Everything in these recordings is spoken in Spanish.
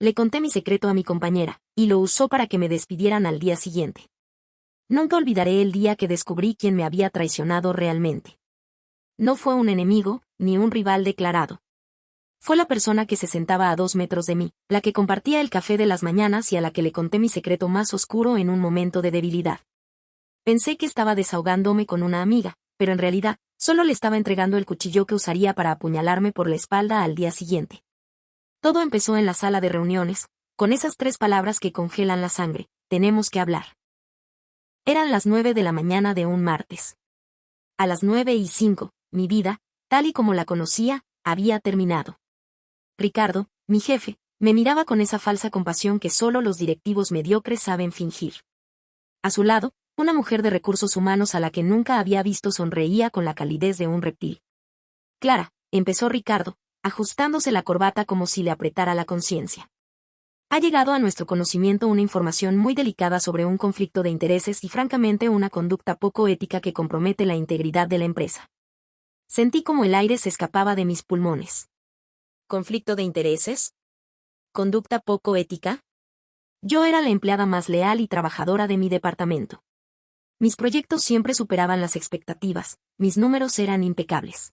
Le conté mi secreto a mi compañera, y lo usó para que me despidieran al día siguiente. Nunca olvidaré el día que descubrí quién me había traicionado realmente. No fue un enemigo, ni un rival declarado. Fue la persona que se sentaba a 2 metros de mí, la que compartía el café de las mañanas y a la que le conté mi secreto más oscuro en un momento de debilidad. Pensé que estaba desahogándome con una amiga, pero en realidad, solo le estaba entregando el cuchillo que usaría para apuñalarme por la espalda al día siguiente. Todo empezó en la sala de reuniones, con esas 3 palabras que congelan la sangre: tenemos que hablar. Eran las 9 de la mañana de un martes. A las 9:05, mi vida, tal y como la conocía, había terminado. Ricardo, mi jefe, me miraba con esa falsa compasión que solo los directivos mediocres saben fingir. A su lado, una mujer de recursos humanos a la que nunca había visto sonreía con la calidez de un reptil. Clara, empezó Ricardo, ajustándose la corbata como si le apretara la conciencia. Ha llegado a nuestro conocimiento una información muy delicada sobre un conflicto de intereses y francamente una conducta poco ética que compromete la integridad de la empresa. Sentí como el aire se escapaba de mis pulmones. ¿Conflicto de intereses? ¿Conducta poco ética? Yo era la empleada más leal y trabajadora de mi departamento. Mis proyectos siempre superaban las expectativas, mis números eran impecables.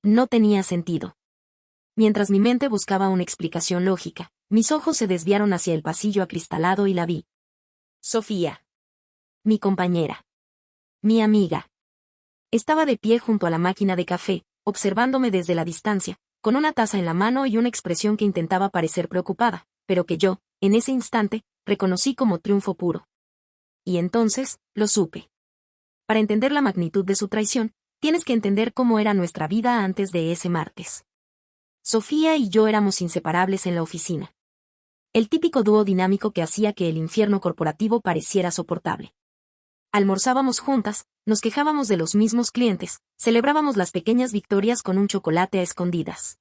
No tenía sentido. Mientras mi mente buscaba una explicación lógica, mis ojos se desviaron hacia el pasillo acristalado y la vi. Sofía. Mi compañera. Mi amiga. Estaba de pie junto a la máquina de café, observándome desde la distancia, con una taza en la mano y una expresión que intentaba parecer preocupada, pero que yo, en ese instante, reconocí como triunfo puro. Y entonces, lo supe. Para entender la magnitud de su traición, tienes que entender cómo era nuestra vida antes de ese martes. Sofía y yo éramos inseparables en la oficina. El típico dúo dinámico que hacía que el infierno corporativo pareciera soportable. Almorzábamos juntas, nos quejábamos de los mismos clientes, celebrábamos las pequeñas victorias con un chocolate a escondidas.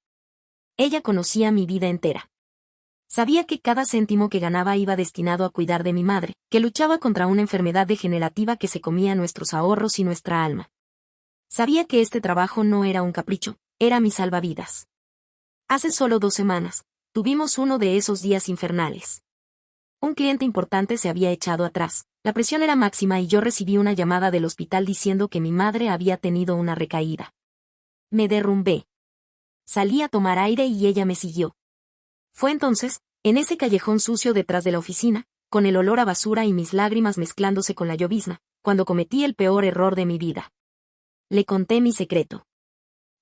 Ella conocía mi vida entera. Sabía que cada céntimo que ganaba iba destinado a cuidar de mi madre, que luchaba contra una enfermedad degenerativa que se comía nuestros ahorros y nuestra alma. Sabía que este trabajo no era un capricho, era mi salvavidas. Hace solo 2 semanas, tuvimos uno de esos días infernales. Un cliente importante se había echado atrás, la presión era máxima y yo recibí una llamada del hospital diciendo que mi madre había tenido una recaída. Me derrumbé. Salí a tomar aire y ella me siguió. Fue entonces, en ese callejón sucio detrás de la oficina, con el olor a basura y mis lágrimas mezclándose con la llovizna, cuando cometí el peor error de mi vida. Le conté mi secreto.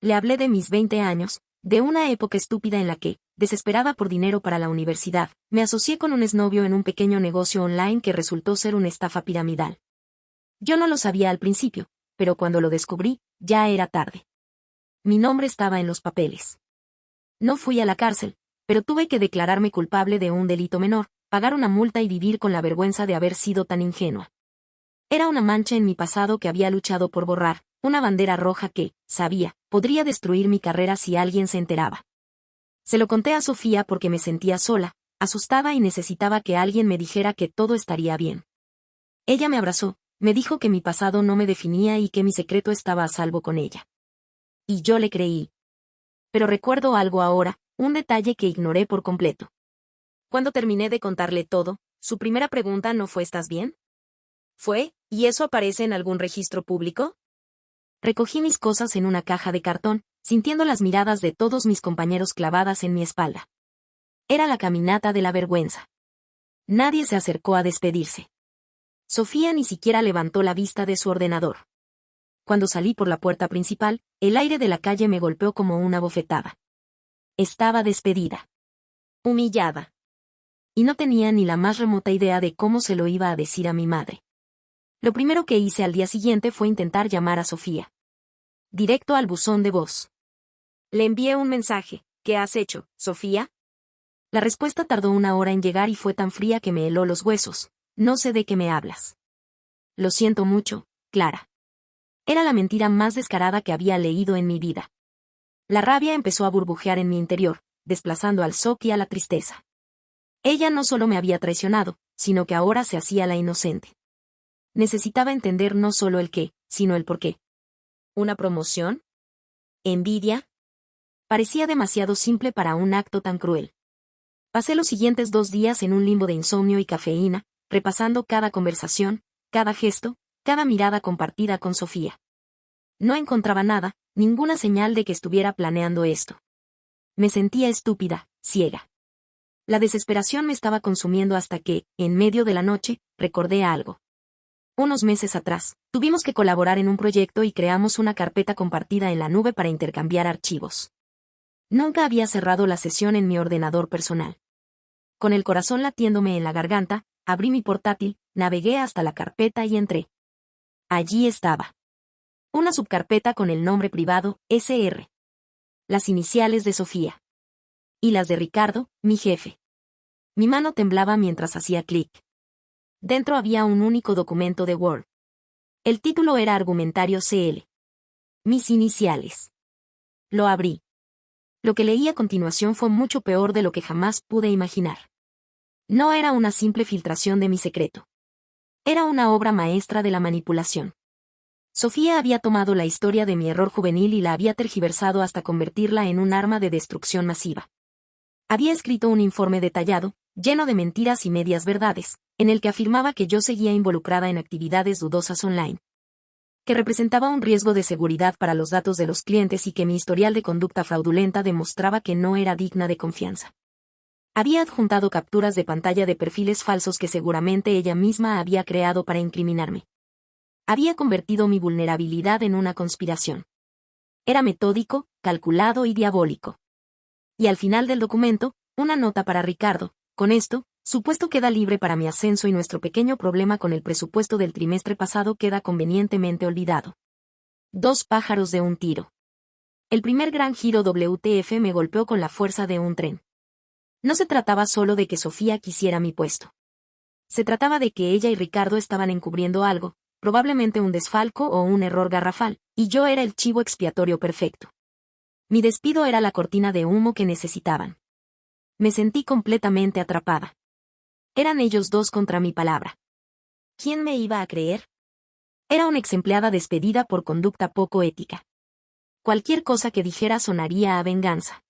Le hablé de mis 20 años, de una época estúpida en la que, desesperada por dinero para la universidad, me asocié con un exnovio en un pequeño negocio online que resultó ser una estafa piramidal. Yo no lo sabía al principio, pero cuando lo descubrí, ya era tarde. Mi nombre estaba en los papeles. No fui a la cárcel, pero tuve que declararme culpable de un delito menor, pagar una multa y vivir con la vergüenza de haber sido tan ingenua. Era una mancha en mi pasado que había luchado por borrar, una bandera roja que, sabía, podría destruir mi carrera si alguien se enteraba. Se lo conté a Sofía porque me sentía sola, asustada y necesitaba que alguien me dijera que todo estaría bien. Ella me abrazó, me dijo que mi pasado no me definía y que mi secreto estaba a salvo con ella. Y yo le creí. Pero recuerdo algo ahora, un detalle que ignoré por completo. Cuando terminé de contarle todo, su primera pregunta no fue ¿estás bien? Fue, ¿y eso aparece en algún registro público? Recogí mis cosas en una caja de cartón, sintiendo las miradas de todos mis compañeros clavadas en mi espalda. Era la caminata de la vergüenza. Nadie se acercó a despedirse. Sofía ni siquiera levantó la vista de su ordenador. Cuando salí por la puerta principal, el aire de la calle me golpeó como una bofetada. Estaba despedida. Humillada. Y no tenía ni la más remota idea de cómo se lo iba a decir a mi madre. Lo primero que hice al día siguiente fue intentar llamar a Sofía. Directo al buzón de voz. Le envié un mensaje. ¿Qué has hecho, Sofía? La respuesta tardó 1 hora en llegar y fue tan fría que me heló los huesos. No sé de qué me hablas. Lo siento mucho, Clara. Era la mentira más descarada que había leído en mi vida. La rabia empezó a burbujear en mi interior, desplazando al shock y a la tristeza. Ella no solo me había traicionado, sino que ahora se hacía la inocente. Necesitaba entender no solo el qué, sino el por qué. ¿Una promoción? ¿Envidia? Parecía demasiado simple para un acto tan cruel. Pasé los siguientes 2 días en un limbo de insomnio y cafeína, repasando cada conversación, cada gesto, cada mirada compartida con Sofía. No encontraba nada, ninguna señal de que estuviera planeando esto. Me sentía estúpida, ciega. La desesperación me estaba consumiendo hasta que, en medio de la noche, recordé algo. Unos meses atrás, tuvimos que colaborar en un proyecto y creamos una carpeta compartida en la nube para intercambiar archivos. Nunca había cerrado la sesión en mi ordenador personal. Con el corazón latiéndome en la garganta, abrí mi portátil, navegué hasta la carpeta y entré. Allí estaba. Una subcarpeta con el nombre privado, SR. Las iniciales de Sofía. Y las de Ricardo, mi jefe. Mi mano temblaba mientras hacía clic. Dentro había un único documento de Word. El título era Argumentario CL. Mis iniciales. Lo abrí. Lo que leí a continuación fue mucho peor de lo que jamás pude imaginar. No era una simple filtración de mi secreto. Era una obra maestra de la manipulación. Sofía había tomado la historia de mi error juvenil y la había tergiversado hasta convertirla en un arma de destrucción masiva. Había escrito un informe detallado, lleno de mentiras y medias verdades, en el que afirmaba que yo seguía involucrada en actividades dudosas online, que representaba un riesgo de seguridad para los datos de los clientes y que mi historial de conducta fraudulenta demostraba que no era digna de confianza. Había adjuntado capturas de pantalla de perfiles falsos que seguramente ella misma había creado para incriminarme. Había convertido mi vulnerabilidad en una conspiración. Era metódico, calculado y diabólico. Y al final del documento, una nota para Ricardo: con esto, su puesto queda libre para mi ascenso y nuestro pequeño problema con el presupuesto del trimestre pasado queda convenientemente olvidado. 2 pájaros de un tiro. El primer gran giro WTF me golpeó con la fuerza de un tren. No se trataba solo de que Sofía quisiera mi puesto. Se trataba de que ella y Ricardo estaban encubriendo algo, probablemente un desfalco o un error garrafal, y yo era el chivo expiatorio perfecto. Mi despido era la cortina de humo que necesitaban. Me sentí completamente atrapada. Eran ellos dos contra mi palabra. ¿Quién me iba a creer? Era una exempleada despedida por conducta poco ética. Cualquier cosa que dijera sonaría a venganza.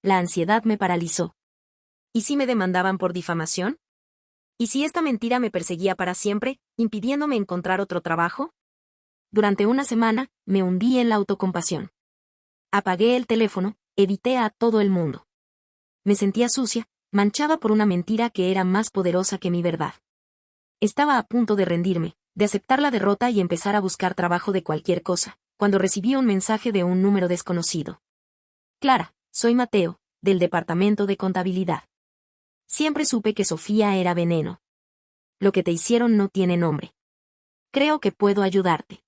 La ansiedad me paralizó. ¿Y si me demandaban por difamación? ¿Y si esta mentira me perseguía para siempre, impidiéndome encontrar otro trabajo? Durante una semana, me hundí en la autocompasión. Apagué el teléfono, evité a todo el mundo. Me sentía sucia, manchada por una mentira que era más poderosa que mi verdad. Estaba a punto de rendirme, de aceptar la derrota y empezar a buscar trabajo de cualquier cosa, cuando recibí un mensaje de un número desconocido. Clara, soy Mateo, del departamento de contabilidad. Siempre supe que Sofía era veneno. Lo que te hicieron no tiene nombre. Creo que puedo ayudarte.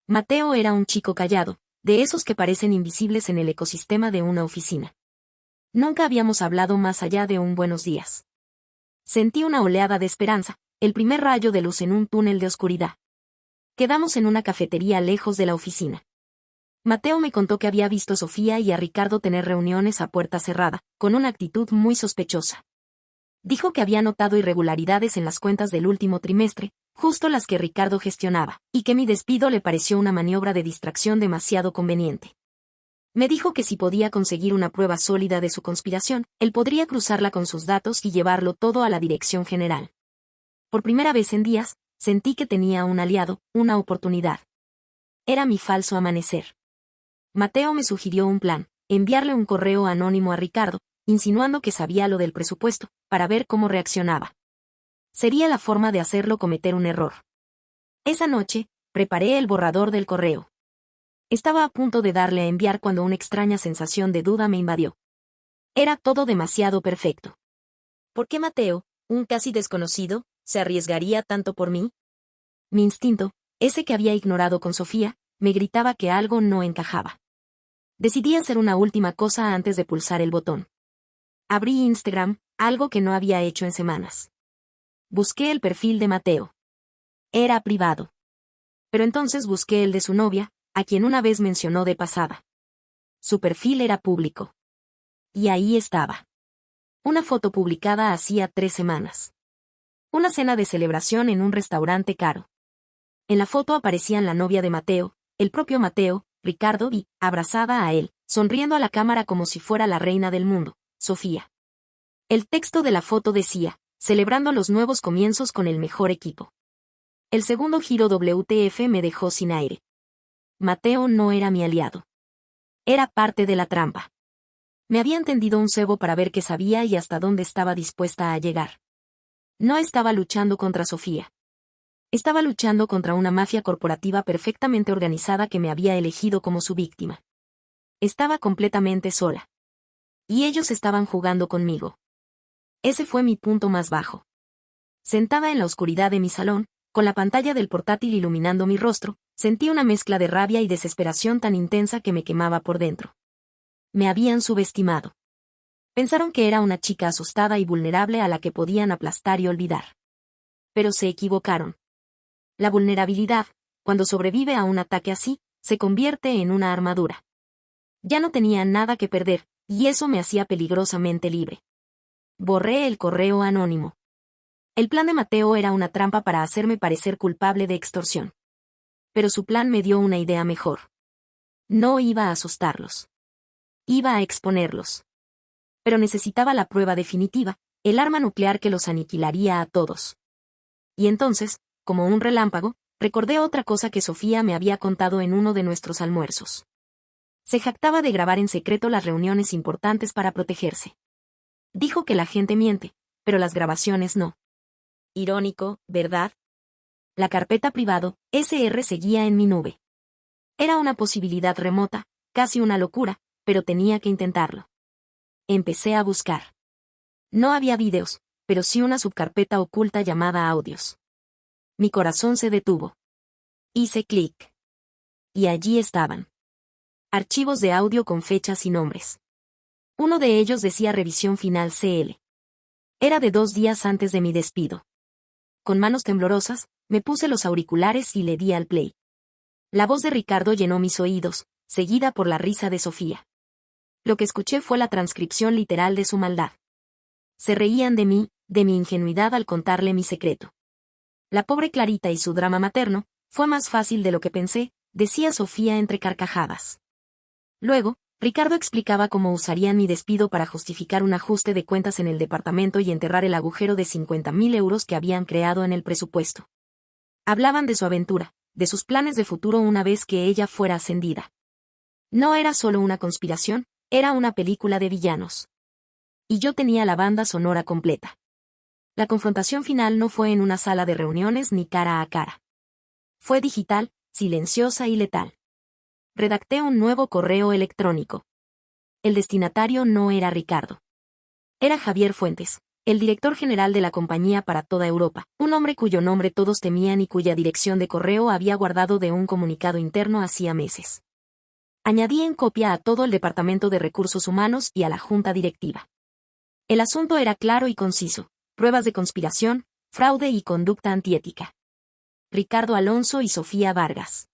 Mateo era un chico callado, de esos que parecen invisibles en el ecosistema de una oficina. Nunca habíamos hablado más allá de un buenos días. Sentí una oleada de esperanza, el primer rayo de luz en un túnel de oscuridad. Quedamos en una cafetería lejos de la oficina. Mateo me contó que había visto a Sofía y a Ricardo tener reuniones a puerta cerrada, con una actitud muy sospechosa. Dijo que había notado irregularidades en las cuentas del último trimestre, justo las que Ricardo gestionaba, y que mi despido le pareció una maniobra de distracción demasiado conveniente. Me dijo que si podía conseguir una prueba sólida de su conspiración, él podría cruzarla con sus datos y llevarlo todo a la dirección general. Por primera vez en días, sentí que tenía un aliado, una oportunidad. Era mi falso amanecer. Mateo me sugirió un plan: enviarle un correo anónimo a Ricardo, insinuando que sabía lo del presupuesto, para ver cómo reaccionaba. Sería la forma de hacerlo cometer un error. Esa noche, preparé el borrador del correo. Estaba a punto de darle a enviar cuando una extraña sensación de duda me invadió. Era todo demasiado perfecto. ¿Por qué Mateo, un casi desconocido, se arriesgaría tanto por mí? Mi instinto, ese que había ignorado con Sofía, me gritaba que algo no encajaba. Decidí hacer una última cosa antes de pulsar el botón. Abrí Instagram, algo que no había hecho en semanas. Busqué el perfil de Mateo. Era privado. Pero entonces busqué el de su novia, a quien una vez mencionó de pasada. Su perfil era público. Y ahí estaba. Una foto publicada hacía 3 semanas. Una cena de celebración en un restaurante caro. En la foto aparecían la novia de Mateo, el propio Mateo, Ricardo y, abrazada a él, sonriendo a la cámara como si fuera la reina del mundo, Sofía. El texto de la foto decía, celebrando los nuevos comienzos con el mejor equipo. El segundo giro WTF me dejó sin aire. Mateo no era mi aliado. Era parte de la trampa. Me habían tendido un cebo para ver qué sabía y hasta dónde estaba dispuesta a llegar. No estaba luchando contra Sofía. Estaba luchando contra una mafia corporativa perfectamente organizada que me había elegido como su víctima. Estaba completamente sola. Y ellos estaban jugando conmigo. Ese fue mi punto más bajo. Sentada en la oscuridad de mi salón, con la pantalla del portátil iluminando mi rostro, sentí una mezcla de rabia y desesperación tan intensa que me quemaba por dentro. Me habían subestimado. Pensaron que era una chica asustada y vulnerable a la que podían aplastar y olvidar. Pero se equivocaron. La vulnerabilidad, cuando sobrevive a un ataque así, se convierte en una armadura. Ya no tenía nada que perder, y eso me hacía peligrosamente libre. Borré el correo anónimo. El plan de Mateo era una trampa para hacerme parecer culpable de extorsión. Pero su plan me dio una idea mejor. No iba a asustarlos. Iba a exponerlos. Pero necesitaba la prueba definitiva, el arma nuclear que los aniquilaría a todos. Y entonces, como un relámpago, recordé otra cosa que Sofía me había contado en uno de nuestros almuerzos. Se jactaba de grabar en secreto las reuniones importantes para protegerse. Dijo que la gente miente, pero las grabaciones no. Irónico, ¿verdad? La carpeta privado, SR seguía en mi nube. Era una posibilidad remota, casi una locura, pero tenía que intentarlo. Empecé a buscar. No había vídeos, pero sí una subcarpeta oculta llamada audios. Mi corazón se detuvo. Hice clic. Y allí estaban. Archivos de audio con fechas y nombres. Uno de ellos decía revisión final CL. Era de 2 días antes de mi despido. Con manos temblorosas, me puse los auriculares y le di al play. La voz de Ricardo llenó mis oídos, seguida por la risa de Sofía. Lo que escuché fue la transcripción literal de su maldad. Se reían de mí, de mi ingenuidad al contarle mi secreto. La pobre Clarita y su drama materno, fue más fácil de lo que pensé, decía Sofía entre carcajadas. Luego, Ricardo explicaba cómo usarían mi despido para justificar un ajuste de cuentas en el departamento y enterrar el agujero de 50.000 euros que habían creado en el presupuesto. Hablaban de su aventura, de sus planes de futuro una vez que ella fuera ascendida. No era solo una conspiración, era una película de villanos. Y yo tenía la banda sonora completa. La confrontación final no fue en una sala de reuniones ni cara a cara. Fue digital, silenciosa y letal. Redacté un nuevo correo electrónico. El destinatario no era Ricardo. Era Javier Fuentes, el director general de la compañía para toda Europa, un hombre cuyo nombre todos temían y cuya dirección de correo había guardado de un comunicado interno hacía meses. Añadí en copia a todo el Departamento de Recursos Humanos y a la Junta Directiva. El asunto era claro y conciso: pruebas de conspiración, fraude y conducta antiética. Ricardo Alonso y Sofía Vargas.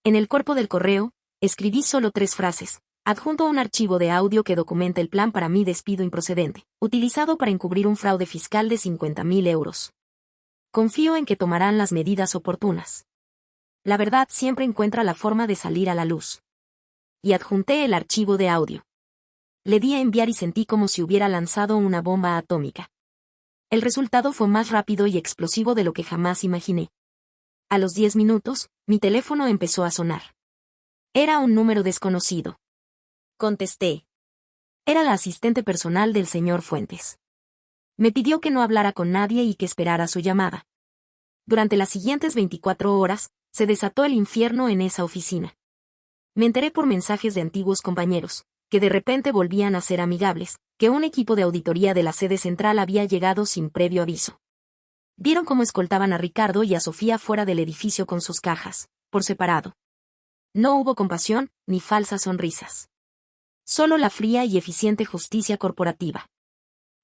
En el cuerpo del correo, escribí solo 3 frases. Adjunto un archivo de audio que documenta el plan para mi despido improcedente, utilizado para encubrir un fraude fiscal de 50.000 euros. Confío en que tomarán las medidas oportunas. La verdad siempre encuentra la forma de salir a la luz. Y adjunté el archivo de audio. Le di a enviar y sentí como si hubiera lanzado una bomba atómica. El resultado fue más rápido y explosivo de lo que jamás imaginé. A los 10 minutos, mi teléfono empezó a sonar. Era un número desconocido. Contesté. Era la asistente personal del señor Fuentes. Me pidió que no hablara con nadie y que esperara su llamada. Durante las siguientes 24 horas, se desató el infierno en esa oficina. Me enteré por mensajes de antiguos compañeros, que de repente volvían a ser amigables, que un equipo de auditoría de la sede central había llegado sin previo aviso. Vieron cómo escoltaban a Ricardo y a Sofía fuera del edificio con sus cajas, por separado. No hubo compasión, ni falsas sonrisas. Solo la fría y eficiente justicia corporativa.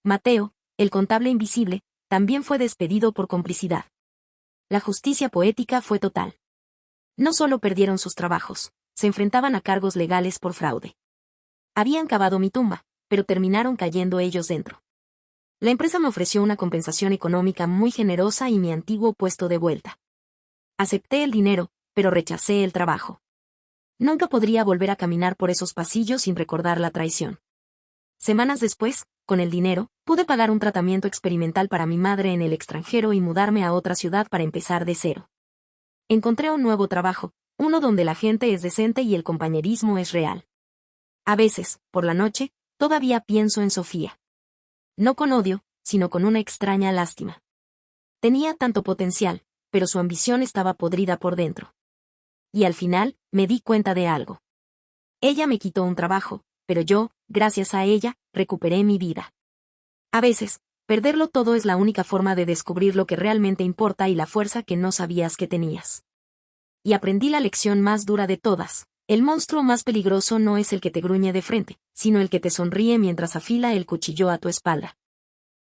Mateo, el contable invisible, también fue despedido por complicidad. La justicia poética fue total. No solo perdieron sus trabajos, se enfrentaban a cargos legales por fraude. Habían cavado mi tumba, pero terminaron cayendo ellos dentro. La empresa me ofreció una compensación económica muy generosa y mi antiguo puesto de vuelta. Acepté el dinero, pero rechacé el trabajo. Nunca podría volver a caminar por esos pasillos sin recordar la traición. Semanas después, con el dinero, Pude pagar un tratamiento experimental para mi madre en el extranjero y mudarme a otra ciudad para empezar de cero. Encontré un nuevo trabajo, uno donde la gente es decente y el compañerismo es real. A veces, por la noche, todavía pienso en Sofía. No con odio, sino con una extraña lástima. Tenía tanto potencial, pero su ambición estaba podrida por dentro. Y al final, me di cuenta de algo. Ella me quitó un trabajo, pero yo, gracias a ella, recuperé mi vida. A veces, perderlo todo es la única forma de descubrir lo que realmente importa y la fuerza que no sabías que tenías. Y aprendí la lección más dura de todas. El monstruo más peligroso no es el que te gruñe de frente, sino el que te sonríe mientras afila el cuchillo a tu espalda.